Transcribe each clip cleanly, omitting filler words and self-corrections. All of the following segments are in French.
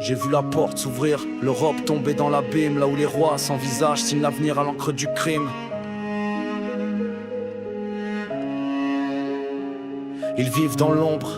J'ai vu la porte s'ouvrir, l'Europe tomber dans l'abîme, là où les rois sans visage signent l'avenir à l'encre du crime. Ils vivent dans l'ombre,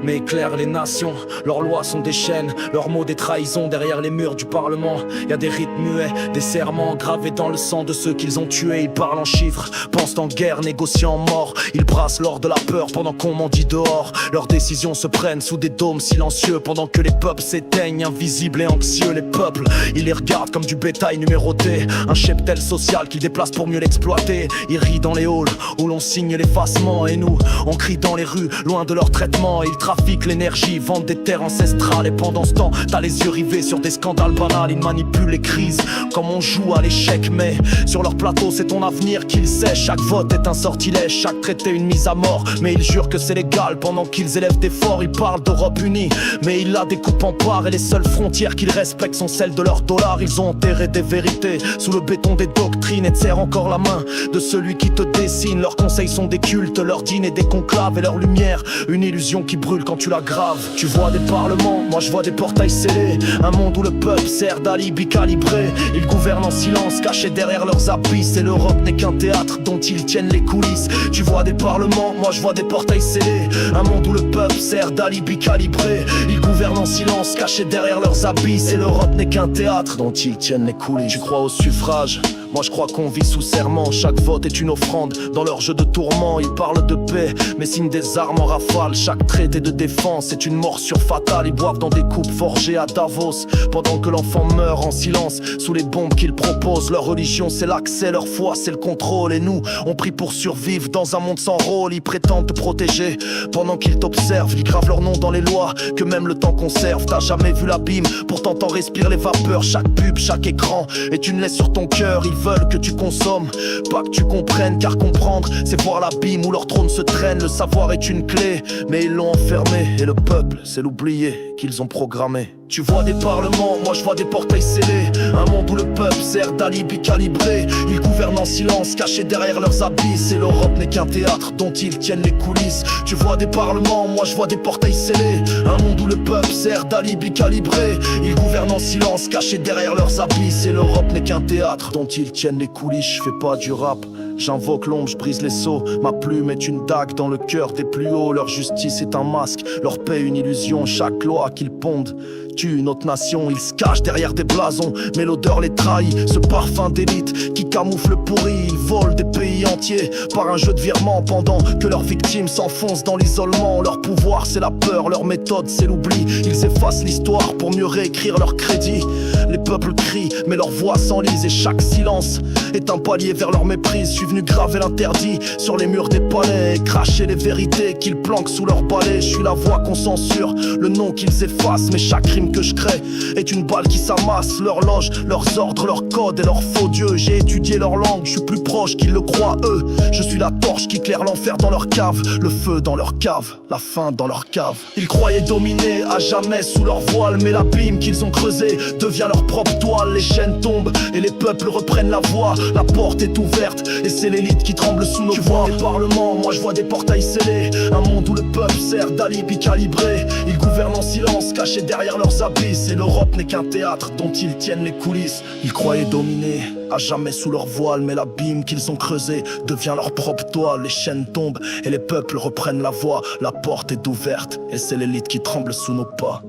mais éclairent les nations. Leurs lois sont des chaînes, leurs mots des trahisons. Derrière les murs du Parlement, y a des rites muets, des serments gravés dans le sang de ceux qu'ils ont tués. Ils parlent en chiffres, pensent en guerre, négocient en mort. Ils brassent l'or de la peur pendant qu'on mendie dehors. Leurs décisions se prennent sous des dômes silencieux, pendant que les peuples s'éteignent, invisibles et anxieux. Les peuples, ils les regardent comme du bétail numéroté, un cheptel social qu'ils déplacent pour mieux l'exploiter. Ils rient dans les halls où l'on signe l'effacement, et nous, on crie dans les rues, loin de leur traitement. Ils trafiquent l'énergie, vendent des terres ancestrales. Et pendant ce temps, t'as les yeux rivés sur des scandales banals. Ils manipulent les crises comme on joue à l'échec, mais sur leur plateau c'est ton avenir qu'ils sèchent. Chaque vote est un sortilège, chaque traité une mise à mort. Mais ils jurent que c'est légal pendant qu'ils élèvent des forts. Ils parlent d'Europe unie, mais ils la découpent en parts. Et les seules frontières qu'ils respectent sont celles de leurs dollars. Ils ont enterré des vérités sous le béton des doctrines, et te serrent encore la main de celui qui te dessine. Leurs conseils sont des cultes, leurs dîners des conclaves, et leur lumière, une illusion qui brûle quand tu l'aggraves. Tu vois des parlements, moi je vois des portails scellés, un monde où le peuple sert d'alibi calibré. Ils gouvernent en silence, cachés derrière leurs abysses, et l'Europe n'est qu'un théâtre dont ils tiennent les coulisses. Tu vois des parlements, moi je vois des portails scellés, un monde où le peuple sert d'alibi calibré. Ils gouvernent en silence, cachés derrière leurs abysses, et l'Europe n'est qu'un théâtre dont ils tiennent les coulisses. Tu crois au suffrage, moi je crois qu'on vit sous serment. Chaque vote est une offrande dans leur jeu de tourment. Ils parlent de paix, mais signent des armes en rafale. Chaque traité de défense est une morsure fatale. Ils boivent dans des coupes forgées à Davos, pendant que l'enfant meurt en silence sous les bombes qu'ils proposent. Leur religion c'est l'accès, leur foi c'est le contrôle. Et nous, on prie pour survivre dans un monde sans rôle. Ils prétendent te protéger pendant qu'ils t'observent. Ils gravent leur nom dans les lois que même le temps conserve. T'as jamais vu l'abîme, pourtant t'en respires les vapeurs. Chaque pub, chaque écran est une laisse sur ton cœur. Ils veulent que tu consommes, pas que tu comprennes, car comprendre c'est voir l'abîme où leur trône se traîne. Le savoir est une clé, mais ils l'ont enfermé, et le peuple c'est l'oublié qu'ils ont programmé. Tu vois des parlements, moi je vois des portails scellés, un monde où le peuple sert d'alibi calibré. Ils gouvernent en silence, cachés derrière leurs abysses, et l'Europe n'est qu'un théâtre dont ils tiennent les coulisses. Tu vois des parlements, moi je vois des portails scellés, un monde où le peuple sert d'alibi calibré. Ils gouvernent en silence, cachés derrière leurs abysses, et l'Europe n'est qu'un théâtre dont ils tiennent les coulisses. Je fais pas du rap, j'invoque l'ombre, je brise les sceaux. Ma plume est une dague dans le cœur des plus hauts. Leur justice est un masque, leur paix une illusion. Chaque loi qu'ils pondent tue notre nation. Ils se cachent derrière des blasons, mais l'odeur les trahit. Ce parfum d'élite qui camoufle le pourri. Ils volent des pays entiers par un jeu de virement, pendant que leurs victimes s'enfoncent dans l'isolement. Leur pouvoir c'est la peur, leur méthode c'est l'oubli. Ils effacent l'histoire pour mieux réécrire leur crédit. Les peuples crient, mais leur voix s'enlise, et chaque silence est un palier vers leur méprise. Je suis venu graver l'interdit sur les murs des palais, et cracher les vérités qu'ils planquent sous leur balai. Je suis la voix qu'on censure, le nom qu'ils effacent, mais chaque crime que je crée est une balle qui s'amasse. Leurs loges, leurs ordres, leurs codes et leurs faux dieux. J'ai étudié leur langue, je suis plus proche qu'ils le croient eux. Je suis la torche qui éclaire l'enfer dans leur cave, le feu dans leur cave, la faim dans leur cave. Ils croyaient dominer à jamais sous leur voile, mais l'abîme qu'ils ont creusé devient leur propre toile. Les chaînes tombent et les peuples reprennent la voix. La porte est ouverte et c'est l'élite qui tremble sous nos voix. Tu vois des parlements, moi je vois des portails scellés, un monde où le peuple sert d'alibi calibré. Ils gouvernent en silence, cachés derrière leurs abysses, et l'Europe n'est qu'un théâtre dont ils tiennent les coulisses. Ils croyaient dominer à jamais sous leur voile, mais l'abîme qu'ils ont creusé devient leur propre toile. Les chaînes tombent et les peuples reprennent la voix. La porte est ouverte et c'est l'élite qui tremble sous nos pas.